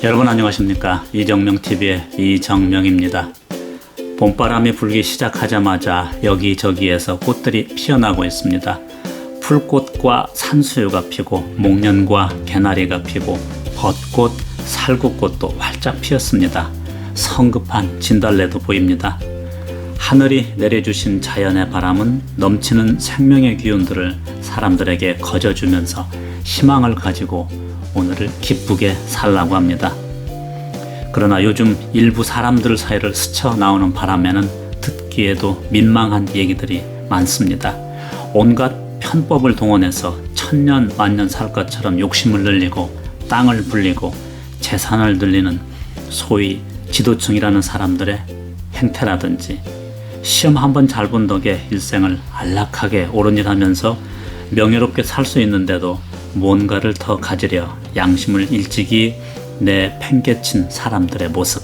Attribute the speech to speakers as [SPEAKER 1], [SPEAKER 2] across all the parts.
[SPEAKER 1] 여러분 안녕하십니까? 이정명TV의 이정명입니다. 봄바람이 불기 시작하자마자 여기저기에서 꽃들이 피어나고 있습니다. 풀꽃과 산수유가 피고 목련과 개나리가 피고 벚꽃, 살구꽃도 활짝 피었습니다. 성급한 진달래도 보입니다. 하늘이 내려주신 자연의 바람은 넘치는 생명의 기운들을 사람들에게 거저주면서 희망을 가지고 오늘을 기쁘게 살라고 합니다. 그러나 요즘 일부 사람들 사이를 스쳐 나오는 바람에는 듣기에도 민망한 얘기들이 많습니다. 온갖 편법을 동원해서 천년 만년 살 것처럼 욕심을 늘리고 땅을 불리고 재산을 늘리는 소위 지도층이라는 사람들의 행태라든지 시험 한번 잘 본 덕에 일생을 안락하게 옳은 일 하면서 명예롭게 살 수 있는데도 뭔가를 더 가지려 양심을 일찍이 내팽개친 사람들의 모습.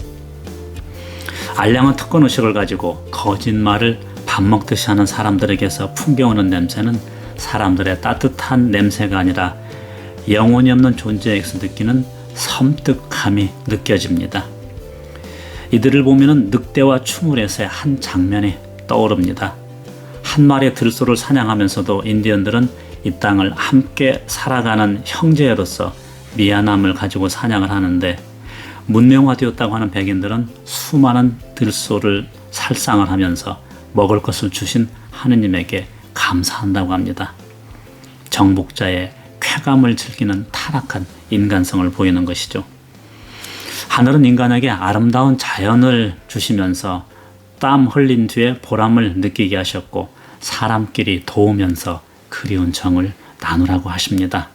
[SPEAKER 1] 알량한 특권의식을 가지고 거짓말을 밥 먹듯이 하는 사람들에게서 풍겨오는 냄새는 사람들의 따뜻한 냄새가 아니라 영혼이 없는 존재에게서 느끼는 섬뜩함이 느껴집니다. 이들을 보면 늑대와 추물에서의 한 장면이 떠오릅니다. 한 마리의 들소를 사냥하면서도 인디언들은 이 땅을 함께 살아가는 형제로서 미안함을 가지고 사냥을 하는데, 문명화되었다고 하는 백인들은 수많은 들소를 살상을 하면서 먹을 것을 주신 하느님에게 감사한다고 합니다. 정복자의 쾌감을 즐기는 타락한 인간성을 보이는 것이죠. 하늘은 인간에게 아름다운 자연을 주시면서 땀 흘린 뒤에 보람을 느끼게 하셨고, 사람끼리 도우면서 그리운 정을 나누라고 하십니다.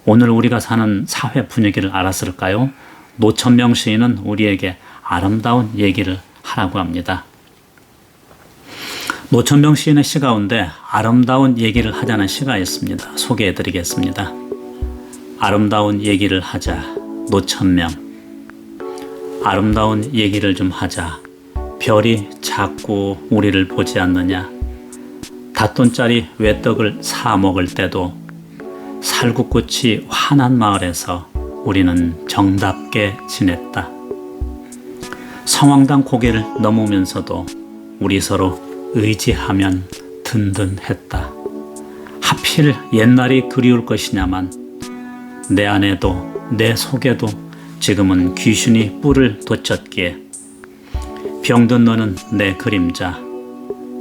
[SPEAKER 1] 오늘 우리가 사는 사회 분위기를 알았을까요? 노천명 시인은 우리에게 아름다운 얘기를 하라고 합니다. 노천명 시인의 시 가운데 아름다운 얘기를 하자는 시가 있습니다. 소개해 드리겠습니다. 아름다운 얘기를 하자. 노천명. 아름다운 얘기를 좀 하자. 별이 자꾸 우리를 보지 않느냐. 닷돈짜리 외떡을 사 먹을 때도 살구꽃이 환한 마을에서 우리는 정답게 지냈다. 성황당 고개를 넘으면서도 우리 서로 의지하면 든든했다. 하필 옛날이 그리울 것이냐만 내 안에도 내 속에도 지금은 귀신이 뿔을 돋쳤기에 병든 너는 내 그림자,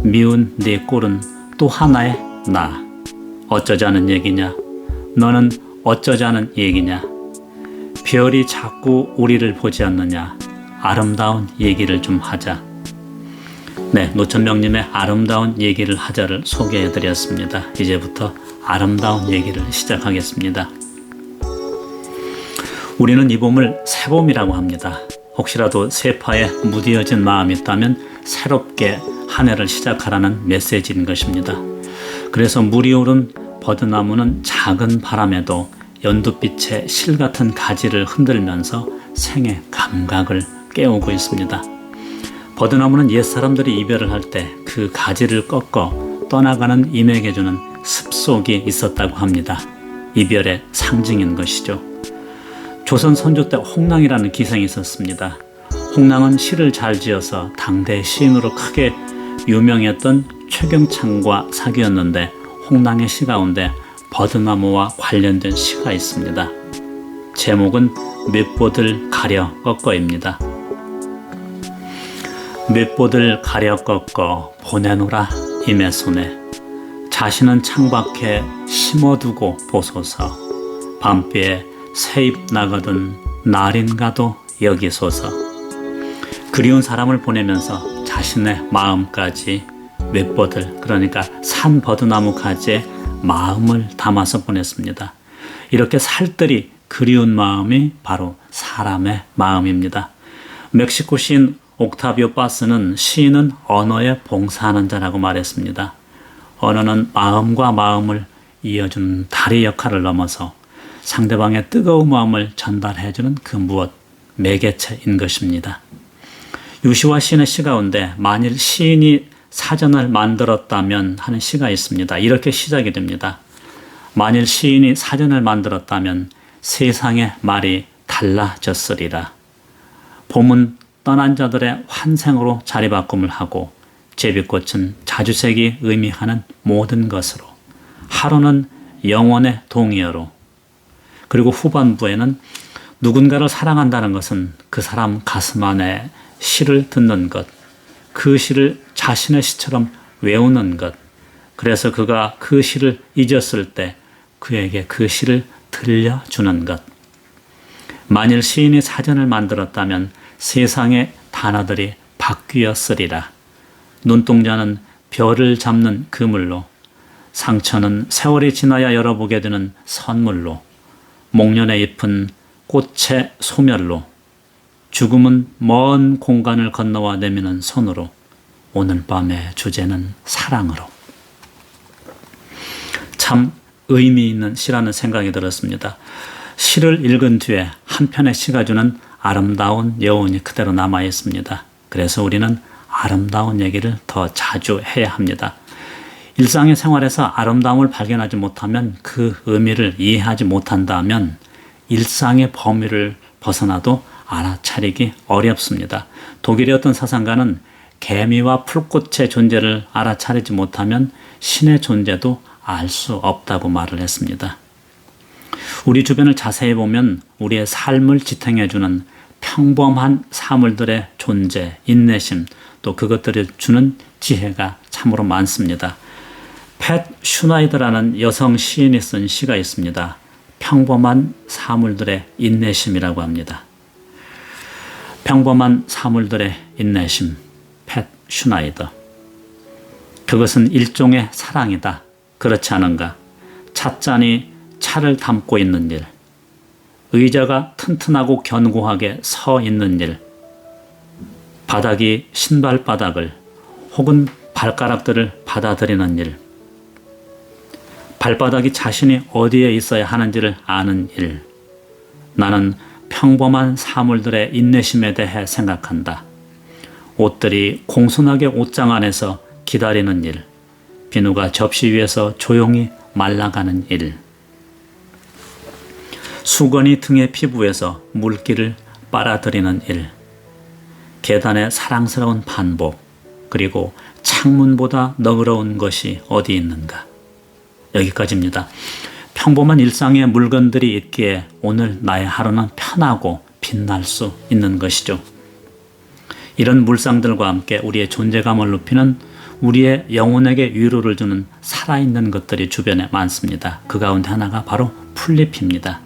[SPEAKER 1] 미운 네 꼴은 또 하나의 나. 어쩌자는 얘기냐? 너는 어쩌자는 얘기냐? 별이 자꾸 우리를 보지 않느냐? 아름다운 얘기를 좀 하자. 네, 노천명님의 아름다운 얘기를 하자를 소개해드렸습니다. 이제부터 아름다운 얘기를 시작하겠습니다. 우리는 이 봄을 새봄이라고 합니다. 혹시라도 세파에 무뎌진 마음이 있다면 새롭게 한 해를 시작하라는 메시지인 것입니다. 그래서 물이 오른 버드나무는 작은 바람에도 연두빛의 실 같은 가지를 흔들면서 생의 감각을 깨우고 있습니다. 버드나무는 옛사람들이 이별을 할 때 그 가지를 꺾어 떠나가는 이에게 주는 습속이 있었다고 합니다. 이별의 상징인 것이죠. 조선 선조 때 홍랑이라는 기생이 있었습니다. 홍랑은 시를 잘 지어서 당대 시인으로 크게 유명했던 최경창과 사귀었는데, 홍랑의 시 가운데 버드나무와 관련된 시가 있습니다. 제목은 맷보들 가려 꺾어입니다. 맷보들 가려 꺾어 보내노라 임의 손에 자신은 창밖에 심어두고 보소서. 밤비에 새잎 나거든 날인가도 여기소서. 그리운 사람을 보내면서 자신의 마음까지 맷보들, 그러니까 산 버드나무 가지에 마음을 담아서 보냈습니다. 이렇게 살뜰히 그리운 마음이 바로 사람의 마음입니다. 멕시코 시인 옥타비오 파스는 시인은 언어에 봉사하는 자라고 말했습니다. 언어는 마음과 마음을 이어주는 다리 역할을 넘어서 상대방의 뜨거운 마음을 전달해주는 그 무엇, 매개체인 것입니다. 유시화 시인의 시 가운데 만일 시인이 사전을 만들었다면 하는 시가 있습니다. 이렇게 시작이 됩니다. 만일 시인이 사전을 만들었다면 세상의 말이 달라졌으리라. 봄은 떠난 자들의 환생으로 자리바꿈을 하고 제비꽃은 자주색이 의미하는 모든 것으로, 하루는 영원의 동의어로, 그리고 후반부에는 누군가를 사랑한다는 것은 그 사람 가슴 안에 시를 듣는 것, 그 시를 자신의 시처럼 외우는 것, 그래서 그가 그 시를 잊었을 때 그에게 그 시를 들려주는 것. 만일 시인이 사전을 만들었다면 세상의 단어들이 바뀌었으리라. 눈동자는 별을 잡는 그물로, 상처는 세월이 지나야 열어보게 되는 선물로, 목련의 잎은 꽃의 소멸로, 죽음은 먼 공간을 건너와 내미는 손으로, 오늘 밤의 주제는 사랑으로. 참 의미 있는 시라는 생각이 들었습니다. 시를 읽은 뒤에 한 편의 시가 주는 아름다운 여운이 그대로 남아 있습니다. 그래서 우리는 아름다운 얘기를 더 자주 해야 합니다. 일상의 생활에서 아름다움을 발견하지 못하면, 그 의미를 이해하지 못한다면 일상의 범위를 벗어나도 알아차리기 어렵습니다. 독일의 어떤 사상가는 개미와 풀꽃의 존재를 알아차리지 못하면 신의 존재도 알 수 없다고 말을 했습니다. 우리 주변을 자세히 보면 우리의 삶을 지탱해주는 평범한 사물들의 존재, 인내심, 또 그것들이 주는 지혜가 참으로 많습니다. 팻 슈나이더라는 여성 시인이 쓴 시가 있습니다. 평범한 사물들의 인내심이라고 합니다. 평범한 사물들의 인내심, 팻 슈나이더. 그것은 일종의 사랑이다. 그렇지 않은가? 찻잔이 차를 담고 있는 일, 의자가 튼튼하고 견고하게 서 있는 일, 바닥이 신발바닥을 혹은 발가락들을 받아들이는 일, 발바닥이 자신이 어디에 있어야 하는지를 아는 일. 나는 평범한 사물들의 인내심에 대해 생각한다. 옷들이 공손하게 옷장 안에서 기다리는 일, 비누가 접시 위에서 조용히 말라가는 일, 수건이 등의 피부에서 물기를 빨아들이는 일, 계단의 사랑스러운 반복, 그리고 창문보다 너그러운 것이 어디 있는가. 여기까지입니다. 평범한 일상의 물건들이 있기에 오늘 나의 하루는 편하고 빛날 수 있는 것이죠. 이런 물상들과 함께 우리의 존재감을 높이는, 우리의 영혼에게 위로를 주는 살아있는 것들이 주변에 많습니다. 그 가운데 하나가 바로 풀잎입니다.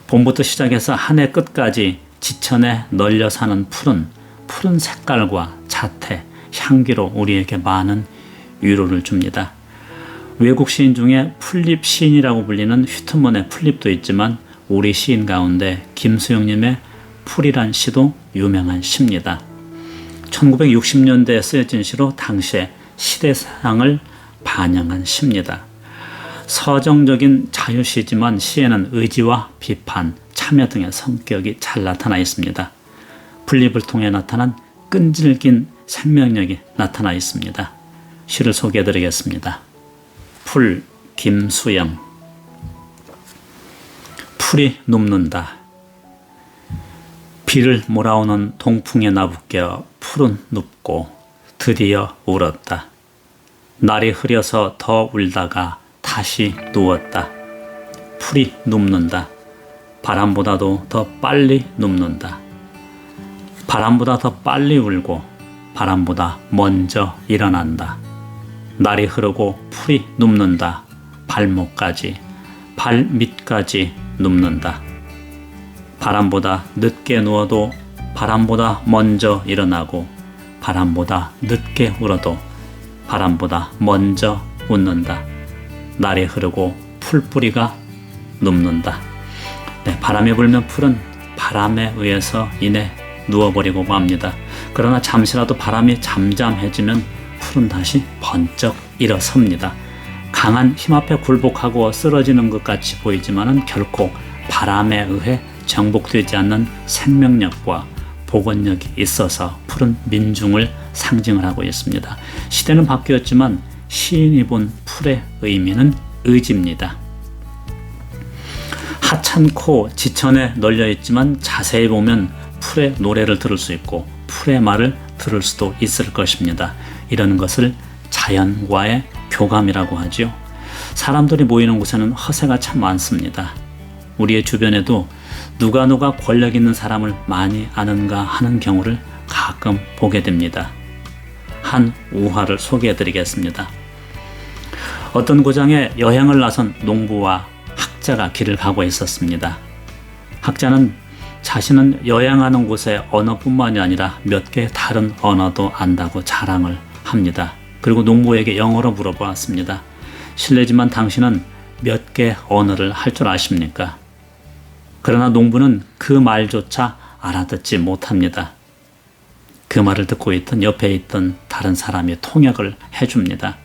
[SPEAKER 1] 봄부터 시작해서 한 해 끝까지 지천에 널려 사는 푸른 색깔과 자태, 향기로 우리에게 많은 위로를 줍니다. 외국 시인 중에 풀잎 시인이라고 불리는 휘트먼의 풀잎도 있지만 우리 시인 가운데 김수영님의 풀이란 시도 유명한 시입니다. 1960년대에 쓰여진 시로 당시의 시대상을 반영한 시입니다. 서정적인 자유시지만 시에는 의지와 비판, 참여 등의 성격이 잘 나타나 있습니다. 풀잎을 통해 나타난 끈질긴 생명력이 나타나 있습니다. 시를 소개해드리겠습니다. 풀, 김수영. 풀이 눕는다. 비를 몰아오는 동풍에 나부껴 풀은 눕고 드디어 울었다. 날이 흐려서 더 울다가 다시 누웠다. 풀이 눕는다. 바람보다도 더 빨리 눕는다. 바람보다 더 빨리 울고 바람보다 먼저 일어난다. 날이 흐르고 풀이 눕는다. 발목까지, 발밑까지 눕는다. 바람보다 늦게 누워도 바람보다 먼저 일어나고 바람보다 늦게 울어도 바람보다 먼저 웃는다. 날이 흐르고 풀뿌리가 눕는다. 네, 바람이 불면 풀은 바람에 의해서 인해 누워버리고 맙니다. 그러나 잠시라도 바람이 잠잠해지면 풀은 다시 번쩍 일어섭니다. 강한 힘 앞에 굴복하고 쓰러지는 것 같이 보이지만은 결코 바람에 의해 정복되지 않는 생명력과 복원력이 있어서 풀은 민중을 상징을 하고 있습니다. 시대는 바뀌었지만 시인이 본 풀의 의미는 의지입니다. 하찮고 지천에 널려 있지만 자세히 보면 풀의 노래를 들을 수 있고 풀의 말을 들을 수도 있을 것입니다. 이런 것을 자연과의 교감이라고 하죠. 사람들이 모이는 곳에는 허세가 참 많습니다. 우리의 주변에도 누가 권력 있는 사람을 많이 아는가 하는 경우를 가끔 보게 됩니다. 한 우화를 소개해 드리겠습니다. 어떤 고장에 여행을 나선 농부와 학자가 길을 가고 있었습니다. 학자는 자신은 여행하는 곳의 언어뿐만이 아니라 몇 개의 다른 언어도 안다고 자랑을 합니다. 그리고 농부에게 영어로 물어보았습니다. 실례지만 당신은 몇 개 언어를 할 줄 아십니까? 그러나 농부는 그 말조차 알아듣지 못합니다. 그 말을 듣고 있던 옆에 있던 다른 사람이 통역을 해줍니다.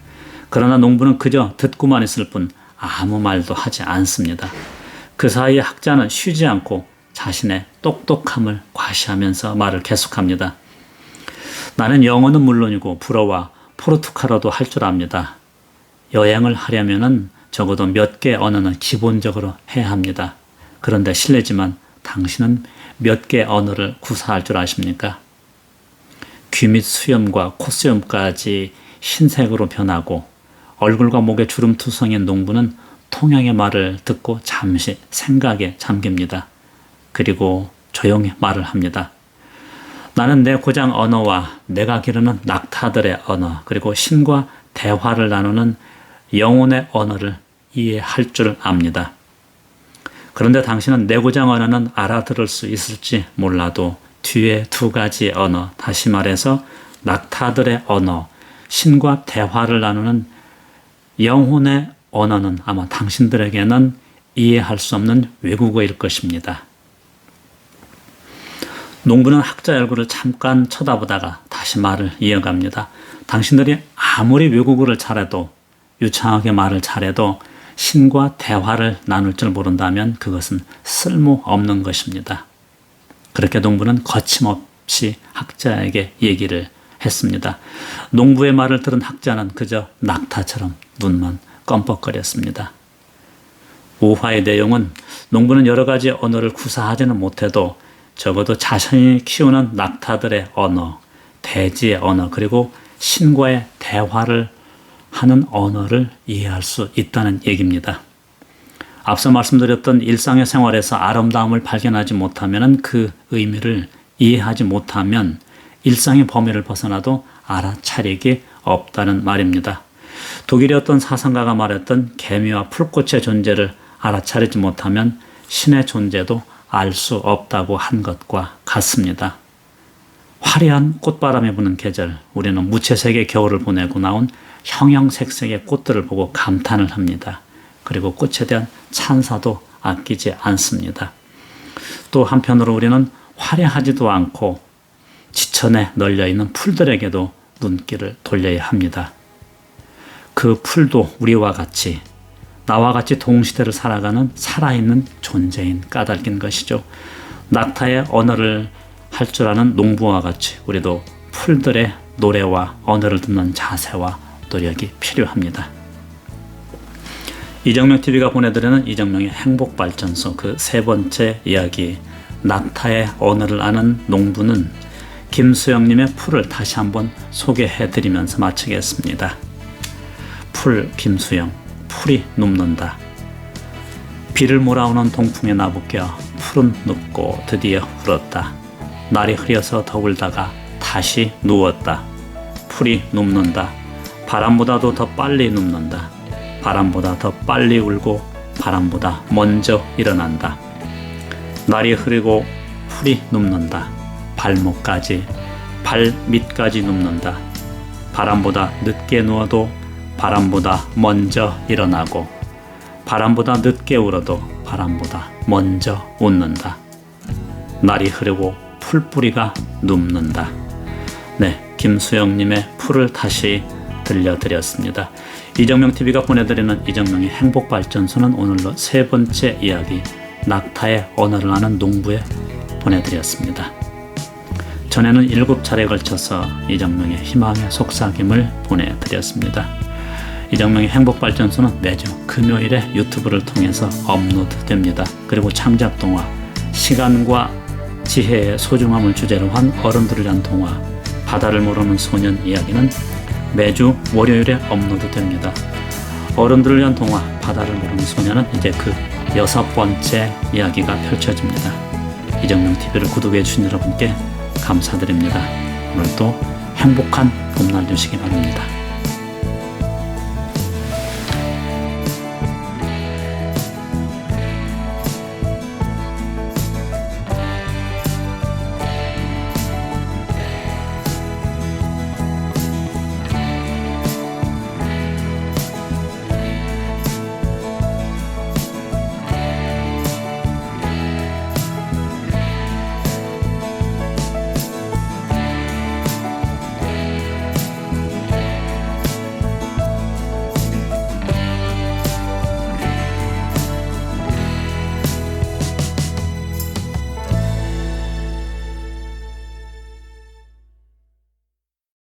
[SPEAKER 1] 그러나 농부는 그저 듣고만 있을 뿐 아무 말도 하지 않습니다. 그 사이에 학자는 쉬지 않고 자신의 똑똑함을 과시하면서 말을 계속합니다. 나는 영어는 물론이고 불어와 포르투갈어도 할 줄 압니다. 여행을 하려면은 적어도 몇 개 언어는 기본적으로 해야 합니다. 그런데 실례지만 당신은 몇 개 언어를 구사할 줄 아십니까? 귀 밑 수염과 콧수염까지 흰색으로 변하고 얼굴과 목에 주름투성인 농부는 통역의 말을 듣고 잠시 생각에 잠깁니다. 그리고 조용히 말을 합니다. 나는 내 고장 언어와 내가 기르는 낙타들의 언어 그리고 신과 대화를 나누는 영혼의 언어를 이해할 줄 압니다. 그런데 당신은 내 고장 언어는 알아들을 수 있을지 몰라도 뒤에 두 가지 언어, 다시 말해서 낙타들의 언어, 신과 대화를 나누는 영혼의 언어는 아마 당신들에게는 이해할 수 없는 외국어일 것입니다. 농부는 학자의 얼굴을 잠깐 쳐다보다가 다시 말을 이어갑니다. 당신들이 아무리 외국어를 잘해도 유창하게 말을 잘해도 신과 대화를 나눌 줄 모른다면 그것은 쓸모없는 것입니다. 그렇게 농부는 거침없이 학자에게 얘기를 했습니다. 농부의 말을 들은 학자는 그저 낙타처럼 눈만 껌뻑거렸습니다. 우화의 내용은 농부는 여러 가지 언어를 구사하지는 못해도 적어도 자신이 키우는 낙타들의 언어, 대지의 언어, 그리고 신과의 대화를 하는 언어를 이해할 수 있다는 얘기입니다. 앞서 말씀드렸던 일상의 생활에서 아름다움을 발견하지 못하면 그 의미를 이해하지 못하면 일상의 범위를 벗어나도 알아차리기 없다는 말입니다. 독일의 어떤 사상가가 말했던 개미와 풀꽃의 존재를 알아차리지 못하면 신의 존재도 알 수 없다고 한 것과 같습니다. 화려한 꽃바람이 부는 계절, 우리는 무채색의 겨울을 보내고 나온 형형색색의 꽃들을 보고 감탄을 합니다. 그리고 꽃에 대한 찬사도 아끼지 않습니다. 또 한편으로 우리는 화려하지도 않고 지천에 널려있는 풀들에게도 눈길을 돌려야 합니다. 그 풀도 우리와 같이 나와 같이 동시대를 살아가는 살아있는 존재인 까닭인 것이죠. 낙타의 언어를 할 줄 아는 농부와 같이 우리도 풀들의 노래와 언어를 듣는 자세와 노력이 필요합니다. 이정명TV가 보내드리는 이정명의 행복발전소 그 세 번째 이야기, 낙타의 언어를 아는 농부는 김수영님의 풀을 다시 한번 소개해드리면서 마치겠습니다. 풀 김수영, 풀이 눕는다. 비를 몰아오는 동풍에 나부껴 풀은 눕고 드디어 울었다. 날이 흐려서 더 울다가 다시 누웠다. 풀이 눕는다. 바람보다도 더 빨리 눕는다. 바람보다 더 빨리 울고 바람보다 먼저 일어난다. 날이 흐리고 풀이 눕는다. 발목까지, 발밑까지 눕는다. 바람보다 늦게 누워도 바람보다 먼저 일어나고 바람보다 늦게 울어도 바람보다 먼저 웃는다. 날이 흐르고 풀뿌리가 눕는다. 네, 김수영님의 풀을 다시 들려드렸습니다. 이정명TV가 보내드리는 이정명의 행복발전소는 오늘로 세 번째 이야기, 낙타의 언어를 아는 농부에 보내드렸습니다. 전에는 7차례에 걸쳐서 이정명의 희망의 속삭임을 보내드렸습니다. 이정명의 행복발전소는 매주 금요일에 유튜브를 통해서 업로드됩니다. 그리고 창작동화, 시간과 지혜의 소중함을 주제로 한 어른들을 위한 동화, 바다를 모르는 소년 이야기는 매주 월요일에 업로드됩니다. 어른들을 위한 동화, 바다를 모르는 소년은 이제 그 6번째 이야기가 펼쳐집니다. 이정명TV를 구독해 주신 여러분께 감사드립니다. 오늘도 행복한 봄날 되시기 바랍니다.